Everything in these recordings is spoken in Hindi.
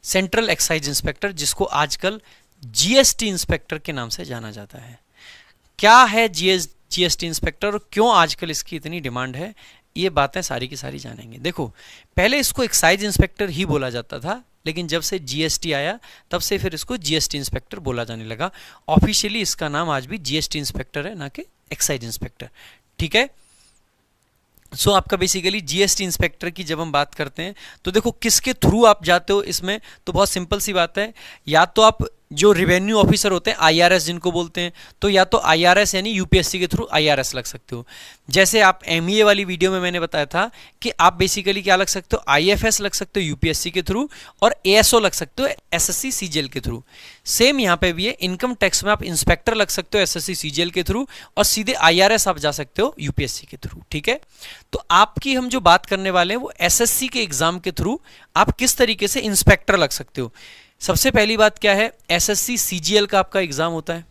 सेंट्रल एक्साइज इंस्पेक्टर, जिसको आजकल जीएसटी इंस्पेक्टर के नाम से जाना जाता है। क्या है जीएसटी इंस्पेक्टर और क्यों आजकल इसकी इतनी डिमांड है, ये बातें सारी की सारी जानेंगे। देखो, पहले इसको एक्साइज इंस्पेक्टर ही बोला जाता था, लेकिन जब से जीएसटी आया तब से फिर इसको जीएसटी इंस्पेक्टर बोला जाने लगा। ऑफिशियली इसका नाम आज भी जीएसटी इंस्पेक्टर है, ना कि एक्साइज इंस्पेक्टर। ठीक है, सो आपका बेसिकली जीएसटी इंस्पेक्टर की जब हम बात करते हैं तो देखो किसके थ्रू आप जाते हो इसमें, तो बहुत सिंपल सी बात है, या तो आप जो रिवेन्यू ऑफिसर होते हैं आईआरएस जिनको बोलते हैं, तो या तो आईआरएस यानी यूपीएससी के थ्रू आईआरएस लग सकते हो। जैसे आप एमईए वाली वीडियो में मैंने बताया था कि आप बेसिकली क्या लग सकते हो, आईएफएस लग सकते हो यूपीएससी के थ्रू, और एएसओ लग सकते हो एसएससी सीजीएल के थ्रू। सेम यहाँ पे भी है, इनकम टैक्स में आप इंस्पेक्टर लग सकते हो एसएससी सीजीएल के थ्रू, और सीधे आईआरएस आप जा सकते हो यूपीएससी के थ्रू। ठीक है, तो आपकी हम जो बात करने वाले हैं वो एसएससी के एग्जाम के थ्रू आप किस तरीके से इंस्पेक्टर लग सकते हो। सबसे पहली बात क्या है, एसएससी सीजीएल का आपका एग्जाम होता है।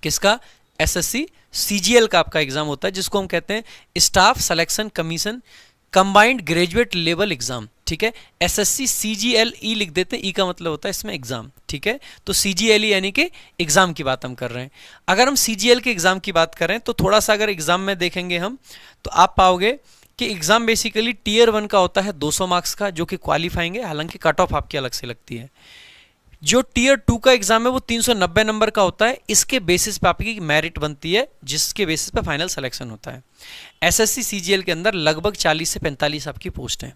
किसका? एसएससी सीजीएल का आपका एग्जाम होता है, जिसको हम कहते हैं staff selection commission combined graduate level exam. ठीक है, एसएससी सीजीएल ई लिख देते हैं, ई का मतलब होता है इसमें एग्जाम। ठीक है, तो सीजीएल ई यानी कि एग्जाम की बात हम कर रहे हैं। अगर हम सीजीएल के एग्जाम की बात करें तो थोड़ा सा अगर एग्जाम में देखेंगे हम, तो आप पाओगे कि एग्जाम बेसिकली टीयर 1 का होता है 200 मार्क्स का, जो कि क्वालिफाइंग है, हालांकि कट ऑफ आपकी अलग से लगती है। जो टीयर 2 का एग्जाम है वो 390 नंबर का होता है, इसके बेसिस पे आपकी मेरिट बनती है, जिसके बेसिस पे फाइनल सिलेक्शन होता है। एसएससी सीजीएल के अंदर लगभग 40 से 45 आपकी पोस्ट हैं।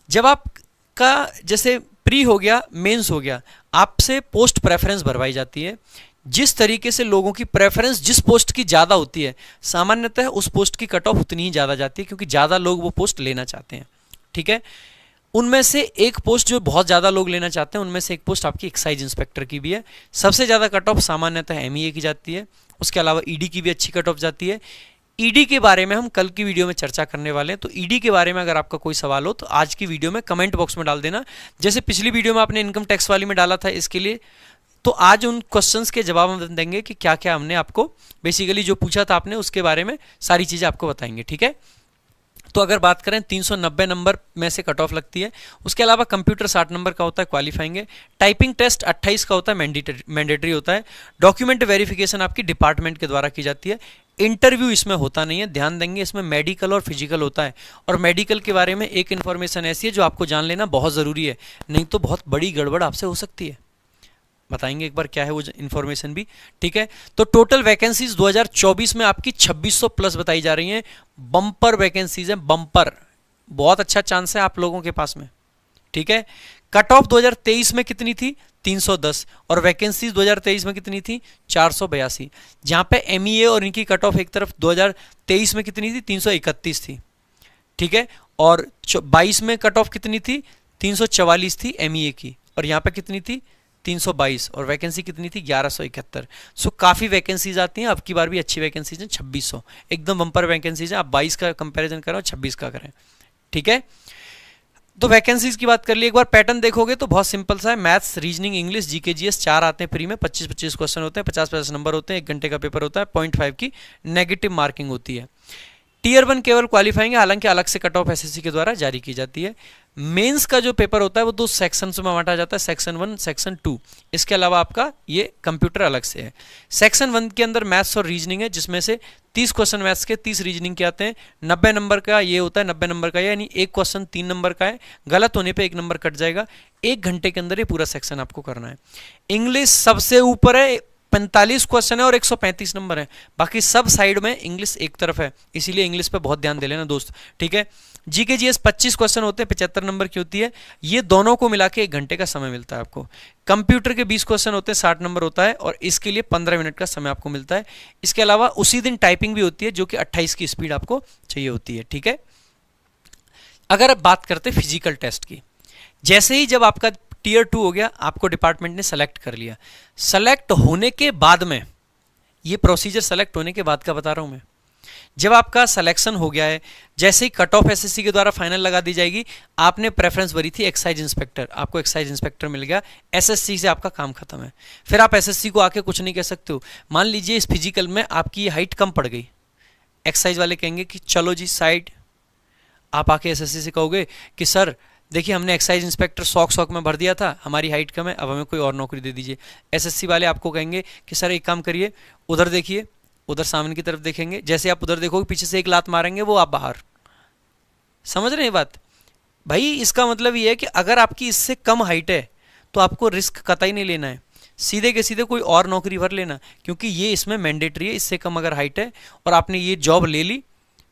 जब आपका जैसे प्री हो गया, मेंस हो गया, आपसे पोस्ट प्रेफरेंस भरवाई जाती है। जिस तरीके से लोगों की प्रेफरेंस जिस पोस्ट की ज़्यादा होती है, सामान्यतः उस पोस्ट की कट ऑफ उतनी ही ज़्यादा जाती है, क्योंकि ज़्यादा लोग वो पोस्ट लेना चाहते हैं। ठीक है, उनमें से एक पोस्ट जो बहुत ज़्यादा लोग लेना चाहते हैं, उनमें से एक पोस्ट आपकी एक्साइज इंस्पेक्टर की भी है। सबसे ज़्यादा कट ऑफ सामान्यतः एमईए की जाती है, उसके अलावा ईडी की भी अच्छी कट ऑफ जाती है। ईडी के बारे में हम कल की वीडियो में चर्चा करने वाले हैं, तो ईडी के बारे में अगर आपका कोई सवाल हो तो आज की वीडियो में कमेंट बॉक्स में डाल देना। जैसे पिछली वीडियो में आपने इनकम टैक्स वाली में डाला था इसके लिए, तो आज उन क्वेश्चंस के जवाब हम देंगे कि क्या क्या हमने आपको बेसिकली जो पूछा था आपने उसके बारे में सारी चीज़ें आपको बताएंगे। ठीक है, तो अगर बात करें 390 नंबर में से कट ऑफ लगती है। उसके अलावा कंप्यूटर 60 नंबर का होता है, क्वालिफाइंग है। टाइपिंग टेस्ट 28 का होता है, मैंडेटरी होता है। डॉक्यूमेंट वेरिफिकेशन आपकी डिपार्टमेंट के द्वारा की जाती है। इंटरव्यू इसमें होता नहीं है, ध्यान देंगे, इसमें मेडिकल और फिजिकल होता है। और मेडिकल के बारे में एक इन्फॉर्मेशन ऐसी है जो आपको जान लेना बहुत ज़रूरी है, नहीं तो बहुत बड़ी गड़बड़ आपसे हो सकती है। बताएंगे एक बार क्या है वो इन्फॉर्मेशन भी। ठीक है, तो टोटल वैकेंसीज 2024 में आपकी 2600 प्लस बताई जा रही हैं। बम्पर वैकेंसीज हैं, बम्पर, बहुत अच्छा चांस है आप लोगों के पास में। ठीक है, कट ऑफ 2023 में कितनी थी? 310, और वैकेंसीज 2023 में कितनी थी? 482। जहां पे एमईए और इनकी कट ऑफ एक तरफ 2023 में कितनी थी? 331 थी। ठीक है, और 22 में कट ऑफ कितनी थी? 344 थी एमईए की, और यहाँ पे कितनी थी? 322, और वैकेंसी कितनी थी? 1171। सो काफ़ी वैकेंसीज आती हैं, अब की बार भी अच्छी वैकेंसीज हैं, 2600, एकदम बम्पर वैकेंसीज हैं। आप 22 का कंपैरिजन करें और 26 का करें। ठीक है, तो वैकेंसीज की बात कर ली। एक बार पैटर्न देखोगे तो बहुत सिंपल सा है, maths, reasoning, English, GK GS 4 आते हैं फ्री में, 25-25 क्वेश्चन होते हैं, 50-50 नंबर होते हैं, 1 घंटे का पेपर होता है, 0.5 की नेगेटिव मार्किंग होती है। टीयर 1 केवल क्वालिफाइंग है, हालांकि अलग से कट ऑफ एसएससी के द्वारा जारी की जाती है। मेंस का जो पेपर होता है वो 2 सेक्शंस में बांटा जाता है, सेक्शन 1, सेक्शन 2। इसके अलावा आपका ये कंप्यूटर अलग से है। सेक्शन 1 के अंदर मैथ्स और रीजनिंग है, जिसमें से 30 क्वेश्चन मैथ्स के, 30 रीजनिंग के आते हैं। 90 नंबर का ये होता है, 90 नंबर का, यानी एक क्वेश्चन 3 नंबर का है, गलत होने पर 1 नंबर कट जाएगा। 1 घंटे के अंदर ये पूरा सेक्शन आपको करना है। इंग्लिश सबसे ऊपर है, 45 क्वेश्चन है और 135 नंबर है। बाकी सब साइड में इंग्लिश एक तरफ है, इसीलिए इंग्लिश पे बहुत ध्यान दे लेना दोस्त। ठीक है, जीके जीएस 25 क्वेश्चन होते हैं, 75 नंबर की होती है। ये दोनों को मिला के 1 घंटे का समय मिलता है आपको। कंप्यूटर के 20 क्वेश्चन होते हैं, 60 नंबर होता है, और इसके लिए 15 मिनट का समय आपको मिलता है। इसके अलावा उसी दिन टाइपिंग भी होती है, जो कि 28 की स्पीड आपको चाहिए होती है। ठीक है, अगर अब बात करते हैं फिजिकल टेस्ट की, जैसे ही जब आपका टीयर 2 हो गया, आपको डिपार्टमेंट ने सेलेक्ट कर लिया। सेलेक्ट होने के बाद में, ये प्रोसीजर सेलेक्ट होने के बाद का बता रहा हूं मैं, जब आपका सिलेक्शन हो गया है, जैसे ही कट ऑफ एसएससी के द्वारा फाइनल लगा दी जाएगी, आपने प्रेफरेंस भरी थी एक्साइज इंस्पेक्टर, आपको एक्साइज इंस्पेक्टर मिल गया, एसएससी से आपका काम खत्म है। फिर आप एसएससी को आके कुछ नहीं कह सकते हो। मान लीजिए इस फिजिकल में आपकी हाइट कम पड़ गई, एक्साइज वाले कहेंगे कि चलो जी साइड, आप आके एसएससी से कहोगे कि सर देखिए हमने एक्साइज इंस्पेक्टर शौक में भर दिया था, हमारी हाइट कम है, अब हमें कोई और नौकरी दे दीजिए। एसएससी वाले आपको कहेंगे कि सर एक काम करिए, उधर देखिए, उधर सामने की तरफ देखेंगे, जैसे आप उधर देखोगे पीछे से एक लात मारेंगे, वो आप बाहर। समझ रहे हैं बात भाई? इसका मतलब ये है कि अगर आपकी इससे कम हाइट है तो आपको रिस्क कतई नहीं लेना है, सीधे के सीधे कोई और नौकरी भर लेना, क्योंकि ये इसमें मैंडेटरी है। इससे कम अगर हाइट है और आपने ये जॉब ले ली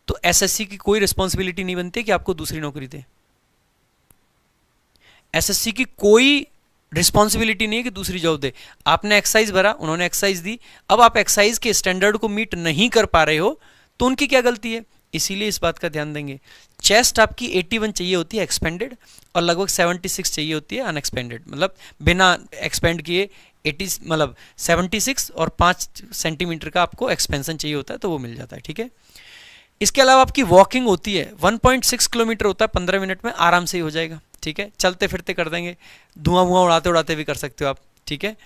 तो एसएससी की कोई रिस्पॉन्सिबिलिटी नहीं बनती कि आपको दूसरी नौकरी दे। एसएससी की कोई रिस्पॉन्सिबिलिटी नहीं है कि दूसरी जॉब दे। आपने एक्साइज भरा, उन्होंने एक्साइज दी, अब आप एक्साइज के स्टैंडर्ड को मीट नहीं कर पा रहे हो तो उनकी क्या गलती है? इसीलिए इस बात का ध्यान देंगे। चेस्ट आपकी 81 चाहिए होती है एक्सपेंडेड, और लगभग 76 चाहिए होती है अनएक्सपेंडेड, मतलब बिना एक्सपेंड किए 80, मतलब 76 और 5 सेंटीमीटर का आपको एक्सपेंशन चाहिए होता है, तो वो मिल जाता है। ठीक है, इसके अलावा आपकी वॉकिंग होती है, 1.6 किलोमीटर होता है, 15 मिनट में आराम से ही हो जाएगा। ठीक है, चलते फिरते कर देंगे, धुआं उड़ाते उड़ाते भी कर सकते हो आप। ठीक है,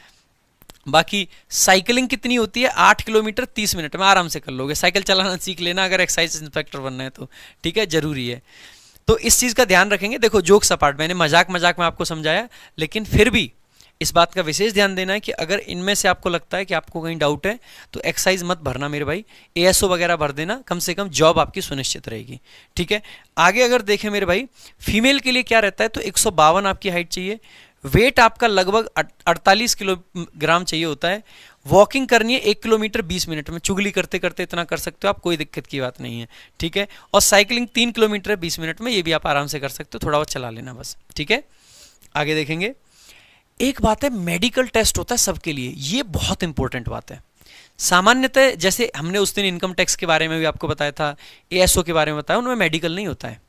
बाकी साइकिलिंग कितनी होती है? 8 किलोमीटर 30 मिनट में आराम से कर लोगे। साइकिल चलाना सीख लेना अगर एक्साइज इंस्पेक्टर बनना है तो। ठीक है, जरूरी है, तो इस चीज़ का ध्यान रखेंगे। देखो जोक्स अपार्ट, मैंने मजाक मजाक में आपको समझाया, लेकिन फिर भी इस बात का विशेष ध्यान देना है कि अगर इनमें से आपको लगता है कि आपको कहीं डाउट है तो एक्साइज मत भरना मेरे भाई, एएसओ वगैरह भर देना, कम से कम जॉब आपकी सुनिश्चित रहेगी। ठीक है, आगे अगर देखें मेरे भाई, फीमेल के लिए क्या रहता है, तो 152 आपकी हाइट चाहिए, वेट आपका लगभग 48 किलोग्राम चाहिए होता है, वॉकिंग करनी है 1 किलोमीटर 20 मिनट में, चुगली करते करते इतना कर सकते हो आप, कोई दिक्कत की बात नहीं है। ठीक है, और साइकिलिंग 3 किलोमीटर 20 मिनट में, ये भी आप आराम से कर सकते हो, थोड़ा बहुत चला लेना बस। ठीक है, आगे देखेंगे। एक बात है, मेडिकल टेस्ट होता है सबके लिए, ये बहुत इंपॉर्टेंट बात है। सामान्यतः जैसे हमने उस दिन इनकम टैक्स के बारे में भी आपको बताया था, एएसओ के बारे में बताया, उनमें मेडिकल नहीं होता है।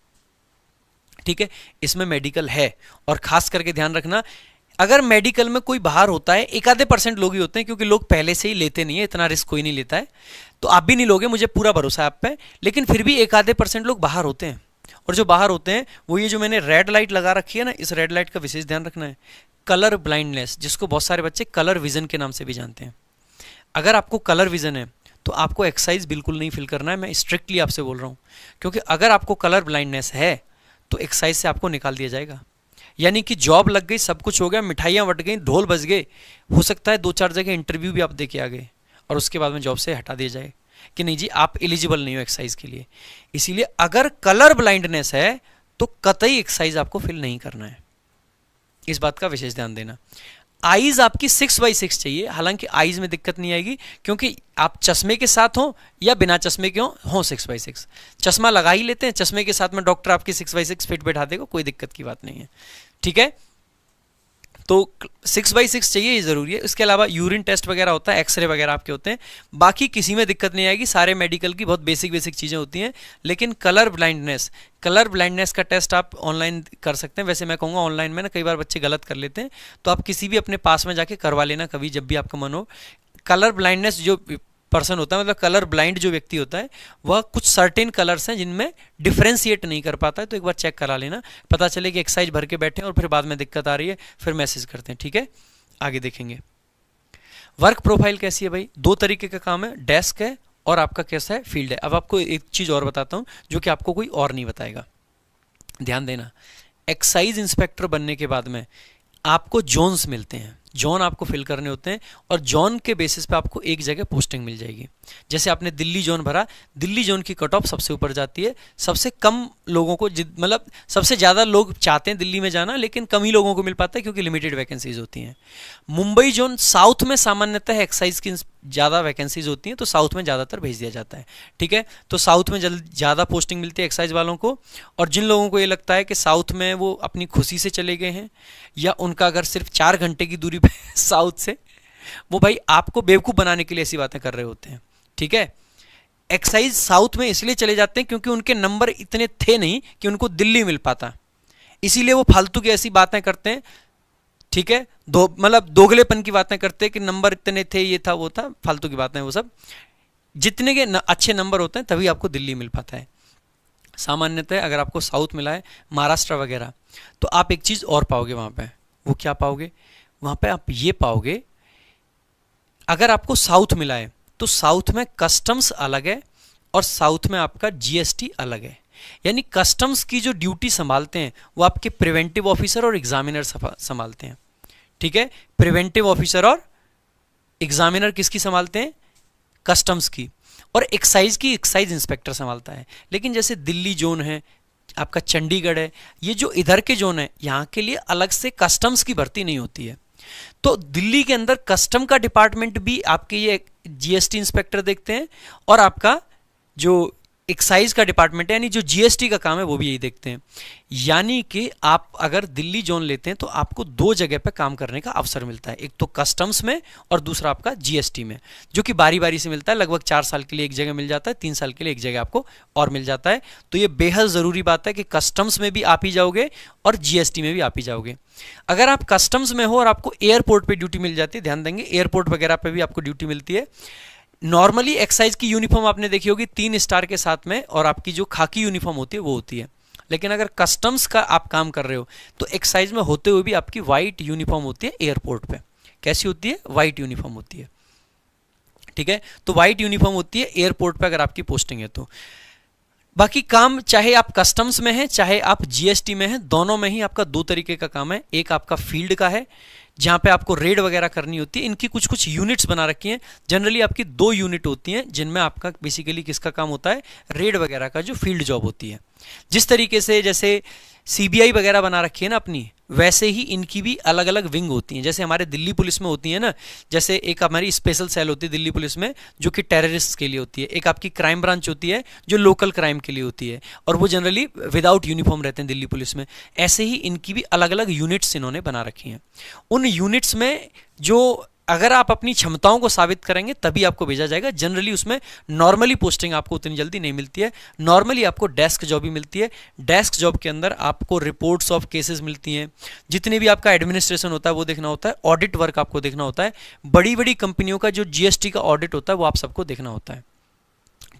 ठीक है, इसमें मेडिकल है, और खास करके ध्यान रखना, अगर मेडिकल में कोई बाहर होता है, एक आधे % लोग ही होते हैं, क्योंकि लोग पहले से ही लेते नहीं है, इतना रिस्क कोई नहीं लेता है, तो आप भी नहीं लोगे, मुझे पूरा भरोसा है आप पे, लेकिन फिर भी एक आधे % लोग बाहर होते हैं। और जो बाहर होते हैं वो ये जो मैंने रेड लाइट लगा रखी है ना, इस रेड लाइट का विशेष ध्यान रखना है। कलर ब्लाइंडनेस, जिसको बहुत सारे बच्चे कलर विजन के नाम से भी जानते हैं, अगर आपको कलर विजन है तो आपको एक्साइज बिल्कुल नहीं फिल करना है, मैं स्ट्रिक्टली आपसे बोल रहा हूँ, क्योंकि अगर आपको कलर ब्लाइंडनेस है तो एक्साइज से आपको निकाल दिया जाएगा। यानी कि जॉब लग गई, सब कुछ हो गया, मिठाइयाँ बट गई, ढोल बज गए, हो सकता है 2-4 जगह इंटरव्यू भी आप दे के आ गए और उसके बाद में जॉब से हटा दिया जाए कि नहीं जी आप एलिजिबल नहीं हो एक्साइज के लिए। इसीलिए अगर कलर ब्लाइंडनेस है तो कतई एक्साइज आपको फिल नहीं करना है, इस बात का विशेष ध्यान देना। आईज आपकी 6/6 चाहिए, हालांकि आईज में दिक्कत नहीं आएगी, क्योंकि आप चश्मे के साथ हो या बिना चश्मे के हो 6/6, चश्मा लगा ही लेते हैं, चश्मे के साथ में डॉक्टर आपकी 6/6 फिट बैठा देगा, कोई दिक्कत की बात नहीं है। ठीक है, तो 6/6 चाहिए, ये जरूरी है। इसके अलावा यूरिन टेस्ट वगैरह होता है, एक्सरे वगैरह आपके होते हैं, बाकी किसी में दिक्कत नहीं आएगी, सारे मेडिकल की बहुत बेसिक चीज़ें होती हैं। लेकिन कलर ब्लाइंडनेस का टेस्ट आप ऑनलाइन कर सकते हैं। वैसे मैं कहूँगा ऑनलाइन में ना कई बार बच्चे गलत कर लेते हैं, तो आप किसी भी अपने पास में जाके करवा लेना कभी, जब भी आपका मन हो। कलर ब्लाइंडनेस जो पर्सन होता है, मतलब कलर ब्लाइंड जो व्यक्ति होता है, वह कुछ सर्टेन कलर्स हैं जिनमें डिफ्रेंशिएट नहीं कर पाता है, तो एक बार चेक करा लेना, पता चले कि एक्साइज भर के बैठे हैं और फिर बाद में दिक्कत आ रही है, फिर मैसेज करते हैं। ठीक है, आगे देखेंगे। वर्क प्रोफाइल कैसी है भाई? 2 तरीके का काम है, डेस्क है और आपका कैसा है, फील्ड है। अब आपको एक चीज़ और बताता हूँ जो कि आपको कोई और नहीं बताएगा, ध्यान देना। एक्साइज इंस्पेक्टर बनने के बाद में आपको जोन्स मिलते हैं, जोन आपको फिल करने होते हैं, और जोन के बेसिस पे आपको एक जगह पोस्टिंग मिल जाएगी। जैसे आपने दिल्ली जोन भरा, दिल्ली जोन की कट ऑफ सबसे ऊपर जाती है, सबसे कम लोगों को, मतलब सबसे ज़्यादा लोग चाहते हैं दिल्ली में जाना, लेकिन कम ही लोगों को मिल पाता है क्योंकि लिमिटेड वैकेंसीज होती हैं। मुंबई जोन, साउथ में सामान्यतः एक्साइज की ज़्यादा वैकेंसीज होती हैं, तो साउथ में ज़्यादातर भेज दिया जाता है। ठीक है, तो साउथ में ज़्यादा पोस्टिंग मिलती है एक्साइज वालों को। और जिन लोगों को ये लगता है कि साउथ में वो अपनी खुशी से चले गए हैं, या उनका अगर सिर्फ 4 घंटे की दूरी पे साउथ से, वो भाई आपको बेवकूफ़ बनाने के लिए ऐसी बातें कर रहे होते हैं। ठीक है, एक्साइज साउथ में इसलिए चले जाते हैं क्योंकि उनके नंबर इतने थे नहीं कि उनको दिल्ली मिल पाता, इसीलिए वो फालतू की ऐसी बातें करते हैं। ठीक है, मतलब दोगलेपन की बातें करते हैं कि नंबर इतने थे, ये था वो था, फालतू की बातें वो सब। जितने के अच्छे नंबर होते हैं तभी आपको दिल्ली मिल पाता है। सामान्यतः अगर आपको साउथ मिला है, महाराष्ट्र वगैरह, तो आप एक चीज़ और पाओगे वहाँ पे। वो क्या पाओगे? वहाँ पे आप ये पाओगे, अगर आपको साउथ मिला है तो साउथ में कस्टम्स अलग है और साउथ में आपका जीएसटी अलग है। यानी कस्टम्स की जो ड्यूटी संभालते हैं वो आपके प्रिवेंटिव ऑफिसर और एग्जामिनर संभालते हैं। ठीक है, प्रिवेंटिव ऑफिसर और एग्जामिनर किसकी संभालते हैं? कस्टम्स की। और एक्साइज की एक्साइज इंस्पेक्टर संभालता है। लेकिन जैसे दिल्ली जोन है, आपका चंडीगढ़ है, ये जो इधर के जोन है, यहाँ के लिए अलग से कस्टम्स की भर्ती नहीं होती है। तो दिल्ली के अंदर कस्टम का डिपार्टमेंट भी आपके ये जीएसटी इंस्पेक्टर देखते हैं, और आपका जो एक्साइज का डिपार्टमेंट है यानी जो जीएसटी का काम है वो भी यही देखते हैं। यानी कि आप अगर दिल्ली जोन लेते हैं तो आपको दो जगह पे काम करने का अवसर मिलता है, एक तो कस्टम्स में और दूसरा आपका जीएसटी में, जो कि बारी बारी से मिलता है। लगभग 4 साल के लिए एक जगह मिल जाता है, 3 साल के लिए एक जगह आपको और मिल जाता है। तो ये बेहद ज़रूरी बात है कि कस्टम्स में भी आप ही जाओगे और जीएसटी में भी आप ही जाओगे। अगर आप कस्टम्स में हो और आपको एयरपोर्ट पर ड्यूटी मिल जाती है, ध्यान देंगे एयरपोर्ट वगैरह पर भी आपको ड्यूटी मिलती है। नॉर्मली एक्साइज की यूनिफॉर्म आपने देखी होगी 3 स्टार के साथ में, और आपकी जो खाकी यूनिफॉर्म होती है वो होती है। लेकिन अगर कस्टम्स का आप काम कर रहे हो तो एक्साइज में होते हुए भी आपकी वाइट यूनिफॉर्म होती है एयरपोर्ट पे। कैसी होती है? वाइट यूनिफॉर्म होती है। ठीक है, तो वाइट यूनिफॉर्म होती है एयरपोर्ट पे अगर आपकी पोस्टिंग है तो। बाकी काम चाहे आप कस्टम्स में हैं चाहे आप जीएसटी में हैं, दोनों में ही आपका 2 तरीके का काम है। एक आपका फील्ड का है जहाँ पे आपको रेड वगैरह करनी होती है। इनकी कुछ कुछ यूनिट्स बना रखी हैं। जनरली आपकी 2 यूनिट होती हैं जिनमें आपका बेसिकली किसका काम होता है? रेड वगैरह का जो फील्ड जॉब होती है। जिस तरीके से जैसे सीबीआई वगैरह बना रखी है ना अपनी, वैसे ही इनकी भी अलग अलग विंग होती हैं। जैसे हमारे दिल्ली पुलिस में होती है ना, जैसे एक हमारी स्पेशल सेल होती है दिल्ली पुलिस में जो कि टेररिस्ट के लिए होती है, एक आपकी क्राइम ब्रांच होती है जो लोकल क्राइम के लिए होती है, और वो जनरली विदाउट यूनिफॉर्म रहते हैं दिल्ली पुलिस में। ऐसे ही इनकी भी अलग अलग यूनिट्स इन्होंने बना रखी हैं। उन यूनिट्स में जो अगर आप अपनी क्षमताओं को साबित करेंगे तभी आपको भेजा जाएगा। जनरली उसमें नॉर्मली पोस्टिंग आपको उतनी जल्दी नहीं मिलती है। नॉर्मली आपको डेस्क जॉब ही मिलती है। डेस्क जॉब के अंदर आपको रिपोर्ट्स ऑफ केसेस मिलती हैं, जितने भी आपका एडमिनिस्ट्रेशन होता है वो देखना होता है, ऑडिट वर्क आपको देखना होता है, बड़ी बड़ी कंपनियों का जो जीएसटी का ऑडिट होता है वो आप सबको देखना होता है।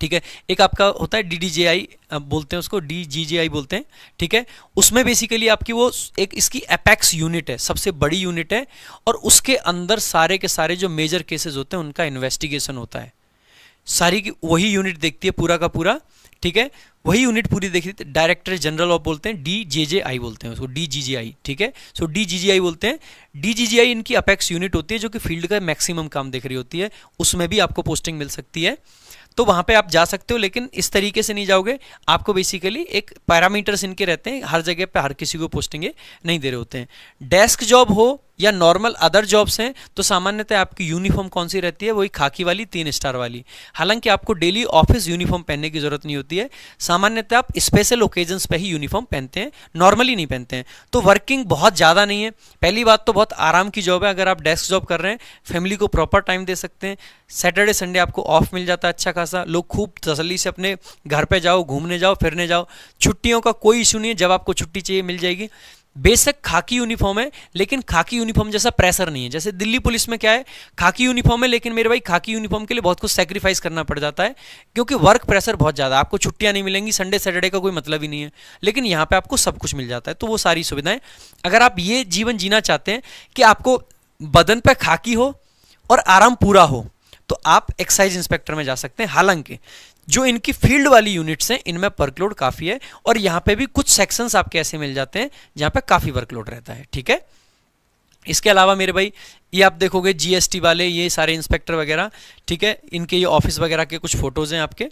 ठीक है, एक आपका होता है डीडीजेआई बोलते हैं उसको, डीजीजेआई बोलते हैं। ठीक है, उसमें बेसिकली आपकी वो एक इसकी एपेक्स यूनिट है, सबसे बड़ी यूनिट है, और उसके अंदर सारे के सारे जो मेजर केसेस होते हैं उनका इन्वेस्टिगेशन होता है। सारी की वही यूनिट देखती है पूरा का पूरा। ठीक है, वही यूनिट पूरी देखती है। डायरेक्टर जनरल ऑफ बोलते हैं, डीजेजेआई बोलते हैं उसको, डीजीजीआई। ठीक है, सो डीजीजीआई बोलते हैं। डीजीजीआई इनकी अपेक्स यूनिट होती है जो कि फील्ड का मैक्सिमम काम देख रही होती है। उसमें भी आपको पोस्टिंग मिल सकती है, तो वहाँ पे आप जा सकते हो, लेकिन इस तरीके से नहीं जाओगे। आपको बेसिकली एक पैरामीटर्स इनके रहते हैं, हर जगह पे हर किसी को पोस्टिंगें नहीं दे रहे होते हैं। डेस्क जॉब हो या नॉर्मल अदर जॉब्स हैं तो सामान्यतः आपकी यूनिफॉर्म कौन सी रहती है? वही खाकी वाली 3 स्टार वाली। हालांकि आपको डेली ऑफिस यूनिफॉर्म पहनने की जरूरत नहीं होती है। सामान्यतः आप स्पेशल ओकेजन्स पे ही यूनिफॉर्म पहनते हैं, नॉर्मली नहीं पहनते हैं। तो वर्किंग बहुत ज़्यादा नहीं है। पहली बात तो बहुत आराम की जॉब है। अगर आप डेस्क जॉब कर रहे हैं, फैमिली को प्रॉपर टाइम दे सकते हैं। सैटरडे संडे आपको ऑफ मिल जाता है अच्छा खासा। लोग खूब तसल्ली से अपने घर पे जाओ, घूमने जाओ, फिरने जाओ। छुट्टियों का कोई इशू नहीं है, जब आपको छुट्टी चाहिए मिल जाएगी। बेशक खाकी यूनिफॉर्म है, लेकिन खाकी यूनिफॉर्म जैसा प्रेशर नहीं है। जैसे दिल्ली पुलिस में क्या है, खाकी यूनिफॉर्म है, लेकिन मेरे भाई खाकी यूनिफॉर्म के लिए बहुत कुछ सैक्रिफाइस करना पड़ जाता है, क्योंकि वर्क प्रेशर बहुत ज़्यादा है। आपको छुट्टियां नहीं मिलेंगी, संडे सैटरडे का कोई मतलब ही नहीं है। लेकिन यहाँ पे आपको सब कुछ मिल जाता है, तो वो सारी सुविधाएं। अगर आप ये जीवन जीना चाहते हैं कि आपको बदन पे खाकी हो और आराम पूरा हो, तो आप एक्साइज इंस्पेक्टर में जा सकते हैं। हालांकि जो इनकी फील्ड वाली यूनिट्स हैं इनमें वर्कलोड काफ़ी है, और यहाँ पे भी कुछ सेक्शंस आपके ऐसे मिल जाते हैं जहाँ पे काफ़ी वर्कलोड रहता है। ठीक है, इसके अलावा मेरे भाई ये आप देखोगे जीएसटी वाले ये सारे इंस्पेक्टर वगैरह, ठीक है, इनके ये ऑफिस वगैरह के कुछ फोटोज़ हैं आपके।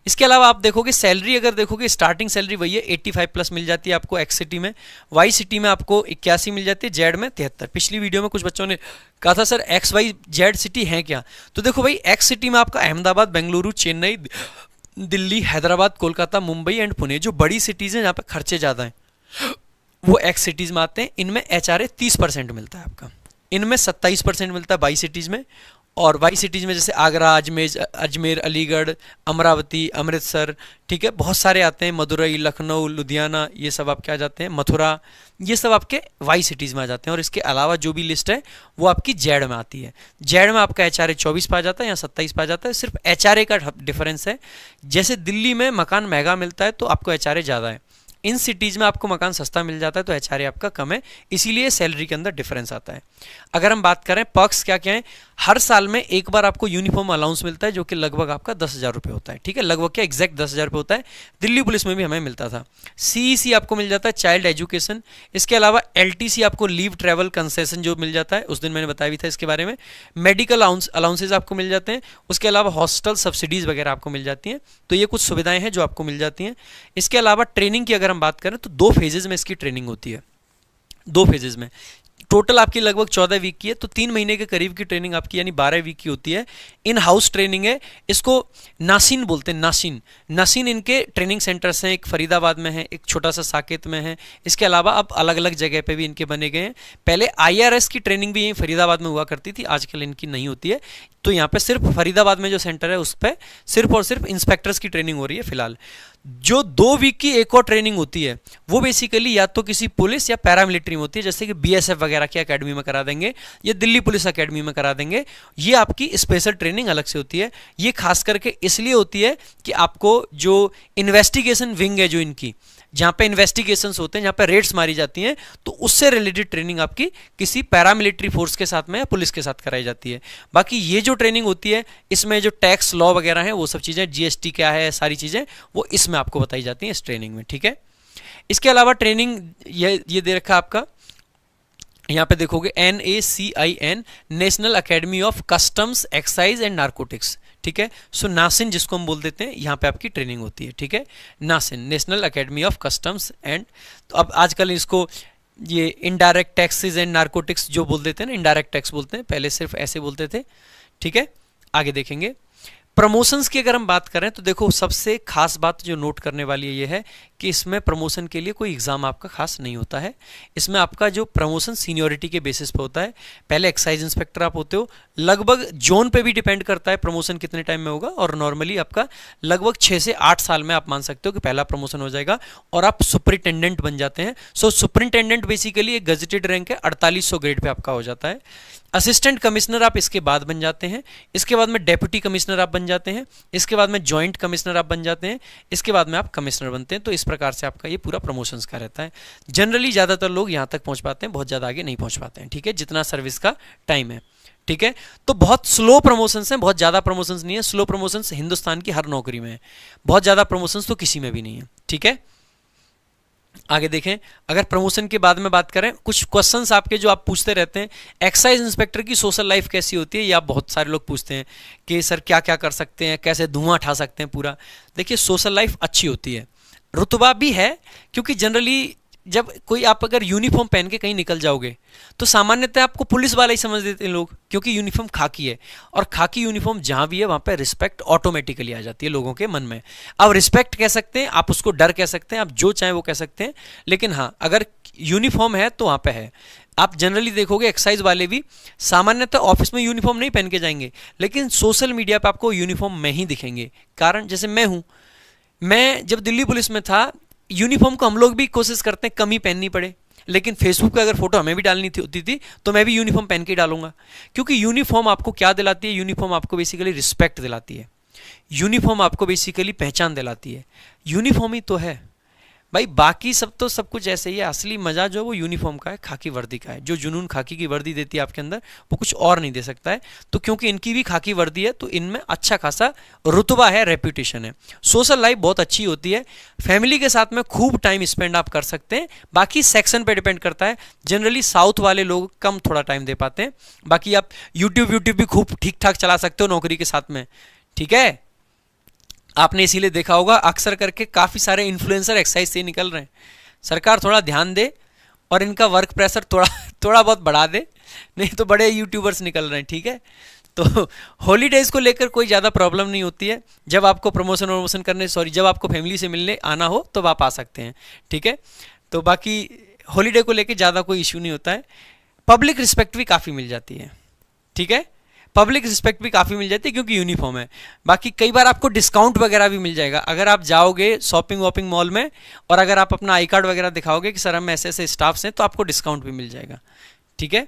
इसके अलावा आप देखोगे सैलरी, अगर देखोगे स्टार्टिंग सैलरी वही है 85+ मिल जाती है आपको एक्स सिटी में। वाई सिटी में आपको 81 मिल जाती है, जेड में 73। पिछली वीडियो में कुछ बच्चों ने कहा था sir X Y Z city है क्या, तो देखो भाई एक्स सिटी में आपका अहमदाबाद, बेंगलुरु, चेन्नई, दिल्ली, हैदराबाद, कोलकाता, मुंबई एंड पुणे, जो बड़ी सिटीज़ हैं जहाँ पर खर्चे ज़्यादा हैं, वो एक्स सिटीज़ में आते हैं। इनमें एचआरए 30% मिलता है आपका, इनमें 27% मिलता है वाई सिटीज़ में। और वाई सिटीज़ में जैसे आगरा, अजमेर, अलीगढ़, अमरावती, अमृतसर, ठीक है, बहुत सारे आते हैं, मदुरई, लखनऊ, लुधियाना, ये सब आपके आ जाते हैं, मथुरा, ये सब आपके वाई सिटीज़ में आ जाते हैं। और इसके अलावा जो भी लिस्ट है वो आपकी जेड में आती है। जेड में आपका एचआरए 24 पे आ जाता है या 27 पे आ जाता है। सिर्फ एचआरए का डिफरेंस है। जैसे दिल्ली में मकान महंगा मिलता है तो आपको एचआरए ज़्यादा है, इन सिटीज़ में आपको मकान सस्ता मिल जाता है तो एचआरए आपका कम है, इसीलिए सैलरी के अंदर डिफरेंस आता है। अगर हम बात करें पर्क्स क्या क्या है, हर साल में एक बार आपको यूनिफॉर्म अलाउंस मिलता है जो कि लगभग आपका 10,000 रुपये होता है, ठीक है, लगभग क्या एग्जैक्ट 10,000 रुपये होता है। दिल्ली पुलिस में भी हमें मिलता था। CEC आपको मिल जाता है, चाइल्ड एजुकेशन। इसके अलावा LTC आपको लीव ट्रैवल कंसेशन जो मिल जाता है, उस दिन मैंने बताया भी था इसके बारे में। मेडिकल अलाउंसेज आपको मिल जाते हैं। उसके अलावा हॉस्टल सब्सिडीज़ वगैरह आपको मिल जाती हैं। तो ये कुछ सुविधाएं हैं जो आपको मिल जाती हैं। इसके अलावा ट्रेनिंग की अगर हम बात करें तो 2 फेजेज़ में इसकी ट्रेनिंग होती है, 2 फेजेज़ में। टोटल आपकी लगभग 14 वीक की है, तो 3 महीने के करीब की ट्रेनिंग आपकी यानी 12 वीक की होती है। इन हाउस ट्रेनिंग है, इसको नासिन बोलते हैं, नासिन इनके ट्रेनिंग सेंटर्स हैं। एक फरीदाबाद में है, एक छोटा सा साकेत में है। इसके अलावा अब अलग अलग जगह पे भी इनके बने गए हैं। पहले IRS की ट्रेनिंग भी यहीं फरीदाबाद में हुआ करती थी, आजकल इनकी नहीं होती है। तो यहाँ पे सिर्फ फरीदाबाद में जो सेंटर है उस पर सिर्फ और सिर्फ इंस्पेक्टर्स की ट्रेनिंग हो रही है फिलहाल। जो 2 वीक की एक और ट्रेनिंग होती है वो बेसिकली या तो किसी पुलिस या पैरामिलिट्री में होती है, जैसे कि BSF वगैरह की एकेडमी में करा देंगे या दिल्ली पुलिस एकेडमी में करा देंगे। ये आपकी स्पेशल ट्रेनिंग अलग से होती है। ये खास करके इसलिए होती है कि आपको जो इन्वेस्टिगेशन विंग है जो इनकी, जहाँ पे इन्वेस्टिगेशंस होते हैं, जहाँ पे रेड्स मारी जाती हैं, तो उससे रिलेटेड ट्रेनिंग आपकी किसी पैरामिलिट्री फोर्स के साथ में या पुलिस के साथ कराई जाती है। बाकी ये जो ट्रेनिंग होती है इसमें जो टैक्स लॉ वगैरह है वो सब चीज़ें, GST क्या है, सारी चीज़ें वो इसमें आपको बताई जाती हैं इस ट्रेनिंग में, ठीक है। इसके अलावा ट्रेनिंग ये दे रखा आपका, यहाँ पे देखोगे NACIN, national academy of customs excise and narcotics, ठीक है। सो नासिन जिसको हम बोल देते हैं, यहाँ पे आपकी ट्रेनिंग होती है, ठीक है। NACIN, national academy of customs and, तो अब आजकल इसको ये इनडायरेक्ट टैक्सेस एंड नार्कोटिक्स जो बोल देते हैं ना, इनडायरेक्ट टैक्स बोलते हैं, पहले सिर्फ ऐसे बोलते थे, ठीक है। आगे देखेंगे प्रमोशंस की अगर हम बात करें तो देखो सबसे खास बात जो नोट करने वाली है ये है कि इसमें प्रमोशन के लिए कोई एग्ज़ाम आपका खास नहीं होता है। इसमें आपका जो प्रमोशन सीनियोरिटी के बेसिस पे होता है। पहले एक्साइज इंस्पेक्टर आप होते हो, लगभग जोन पे भी डिपेंड करता है प्रमोशन कितने टाइम में होगा, और नॉर्मली आपका लगभग 6 से 8 साल में आप मान सकते हो कि पहला प्रमोशन हो जाएगा और आप सुपरिटेंडेंट बन जाते हैं। सो सुपरिटेंडेंट बेसिकली एक गजेटेड रैंक है, 4800 ग्रेड पे आपका हो जाता है। असिस्टेंट कमिश्नर आप इसके बाद बन जाते हैं। इसके बाद में डेप्यूटी कमिश्नर आप बन जाते हैं। इसके बाद में जॉइंट कमिश्नर आप बन जाते हैं। इसके बाद में आप कमिश्नर बनते हैं। तो इस प्रकार से आपका ये पूरा प्रमोशंस का रहता है। जनरली ज़्यादातर लोग यहाँ तक पहुँच पाते हैं, बहुत ज़्यादा आगे नहीं पहुँच पाते हैं, ठीक है, जितना सर्विस का टाइम है, ठीक है। तो बहुत स्लो प्रमोशंस हैं, बहुत ज़्यादा प्रमोशंस नहीं है। स्लो प्रमोशंस हिंदुस्तान की हर नौकरी में है, बहुत ज़्यादा प्रमोशंस तो किसी में भी नहीं है, ठीक है। आगे देखें, अगर प्रमोशन के बाद में बात करें, कुछ क्वेश्चंस आपके जो आप पूछते रहते हैं, एक्साइज इंस्पेक्टर की सोशल लाइफ कैसी होती है, ये आप बहुत सारे लोग पूछते हैं कि सर क्या क्या कर सकते हैं, कैसे धुआं उठा सकते हैं पूरा। देखिए सोशल लाइफ अच्छी होती है, रुतबा भी है, क्योंकि जनरली जब कोई आप अगर यूनिफॉर्म पहन के कहीं निकल जाओगे तो सामान्यतः आपको पुलिस वाला ही समझ देते हैं लोग, क्योंकि यूनिफॉर्म खाकी है, और खाकी यूनिफॉर्म जहाँ भी है वहाँ पे रिस्पेक्ट ऑटोमेटिकली आ जाती है लोगों के मन में। अब रिस्पेक्ट कह सकते हैं आप, उसको डर कह सकते हैं आप, जो चाहें वो कह सकते हैं, लेकिन हाँ अगर यूनिफॉर्म है तो वहाँ पे है। आप जनरली देखोगे एक्साइज वाले भी सामान्यतः ऑफिस में यूनिफॉर्म नहीं पहन के जाएंगे, लेकिन सोशल मीडिया पर आपको यूनिफॉर्म में ही दिखेंगे। कारण जैसे मैं हूँ, मैं जब दिल्ली पुलिस में था, यूनिफॉर्म को हम लोग भी कोशिश करते हैं कम ही पहननी पड़े, लेकिन फेसबुक पे अगर फोटो हमें भी डालनी होती थी तो मैं भी यूनिफॉर्म पहन के ही डालूंगा, क्योंकि यूनिफॉर्म आपको क्या दिलाती है, यूनिफॉर्म आपको बेसिकली रिस्पेक्ट दिलाती है, यूनिफॉर्म आपको बेसिकली पहचान दिलाती है। यूनिफॉर्म ही तो है भाई, बाकी सब तो सब कुछ ऐसे ही है। असली मजा जो वो यूनिफॉर्म का है, खाकी वर्दी का है। जो जुनून खाकी की वर्दी देती है आपके अंदर, वो कुछ और नहीं दे सकता है। तो क्योंकि इनकी भी खाकी वर्दी है तो इनमें अच्छा खासा रुतबा है, रेप्यूटेशन है। सोशल लाइफ बहुत अच्छी होती है, फैमिली के साथ में खूब टाइम स्पेंड आप कर सकते हैं। बाकी सेक्शन पे डिपेंड करता है, जनरली साउथ वाले लोग कम थोड़ा टाइम दे पाते हैं। बाकी आप यूट्यूब भी खूब ठीक ठाक चला सकते हो नौकरी के साथ में, ठीक है। आपने इसीलिए देखा होगा अक्सर करके काफ़ी सारे इन्फ्लुएंसर एक्साइज से निकल रहे हैं। सरकार थोड़ा ध्यान दे और इनका वर्क प्रेशर थोड़ा बहुत बढ़ा दे, नहीं तो बड़े यूट्यूबर्स निकल रहे हैं, ठीक है। तो हॉलीडेज़ को लेकर कोई ज़्यादा प्रॉब्लम नहीं होती है। जब आपको प्रमोशन करने जब आपको फैमिली से मिलने आना हो तो आप आ सकते हैं, ठीक है। तो बाकी हॉलीडे को लेकर ज़्यादा कोई इशू नहीं होता है। पब्लिक रिस्पेक्ट भी काफ़ी मिल जाती है, ठीक है, पब्लिक रिस्पेक्ट भी काफ़ी मिल जाती है क्योंकि यूनिफॉर्म है। बाकी कई बार आपको डिस्काउंट वगैरह भी मिल जाएगा अगर आप जाओगे शॉपिंग वॉपिंग मॉल में, और अगर आप अपना आई कार्ड वगैरह दिखाओगे कि सर हम ऐसे ऐसे स्टाफ्स हैं, तो आपको डिस्काउंट भी मिल जाएगा, ठीक है।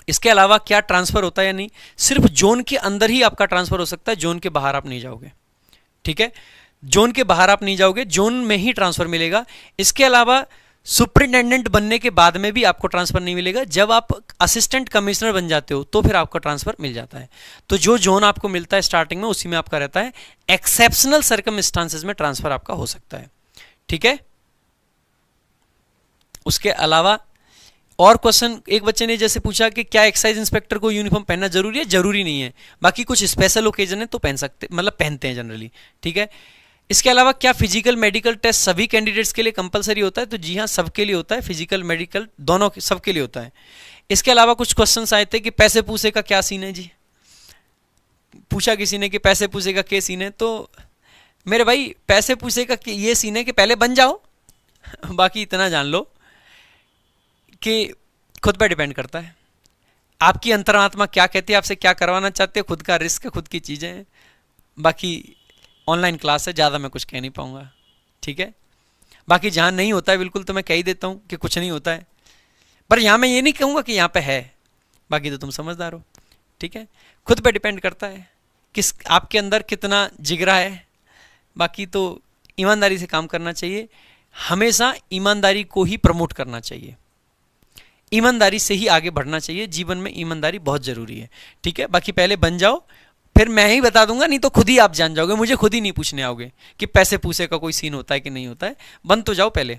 इसके अलावा क्या ट्रांसफ़र होता है या नहीं, सिर्फ जोन के अंदर ही आपका ट्रांसफ़र हो सकता है, जोन के बाहर आप नहीं जाओगे, ठीक है। जोन के बाहर आप नहीं जाओगे, जोन में ही ट्रांसफ़र मिलेगा। इसके अलावा सुपरिटेंडेंट बनने के बाद में भी आपको ट्रांसफर नहीं मिलेगा, जब आप असिस्टेंट कमिश्नर बन जाते हो तो फिर आपका ट्रांसफर मिल जाता है। तो जो जोन आपको मिलता है स्टार्टिंग में उसी में आपका रहता है। एक्सेप्शनल सर्कमस्टांसेस में ट्रांसफर आपका हो सकता है, ठीक है। उसके अलावा और क्वेश्चन, एक बच्चे ने जैसे पूछा कि क्या एक्साइज इंस्पेक्टर को यूनिफॉर्म पहनना जरूरी है? जरूरी नहीं है, बाकी कुछ स्पेशल ओकेजन है तो पहन सकते, मतलब पहनते हैं जनरली, ठीक है। इसके अलावा क्या फिजिकल मेडिकल टेस्ट सभी कैंडिडेट्स के लिए कंपलसरी होता है? तो जी हाँ, सबके लिए होता है, फिजिकल मेडिकल दोनों सबके लिए होता है। इसके अलावा कुछ क्वेश्चंस आए थे कि पैसे पूसे का क्या सीन है जी, पूछा किसी ने कि पैसे पूसे का क्या सीन है। तो मेरे भाई पैसे पूसे का ये सीन है कि पहले बन जाओ बाकी इतना जान लो कि खुद पर डिपेंड करता है, आपकी अंतरात्मा क्या कहती है, आपसे क्या करवाना चाहते हो, खुद का रिस्क है, खुद की चीज़ें हैं। बाकी ऑनलाइन क्लास है, ज़्यादा मैं कुछ कह नहीं पाऊंगा, ठीक है। बाकी जहाँ नहीं होता है बिल्कुल तो मैं कह ही देता हूँ कि कुछ नहीं होता है, पर यहाँ मैं ये नहीं कहूँगा कि यहाँ पे है, बाकी तो तुम समझदार हो, ठीक है। खुद पे डिपेंड करता है किस आपके अंदर कितना जिगरा है। बाकी तो ईमानदारी से काम करना चाहिए, हमेशा ईमानदारी को ही प्रमोट करना चाहिए, ईमानदारी से ही आगे बढ़ना चाहिए, जीवन में ईमानदारी बहुत ज़रूरी है, ठीक है। बाकी पहले बन जाओ, फिर मैं ही बता दूंगा, नहीं तो खुद ही आप जान जाओगे, मुझे खुद ही नहीं पूछने आओगे कि पैसे पूसे का कोई सीन होता है कि नहीं होता है। बन तो जाओ पहले।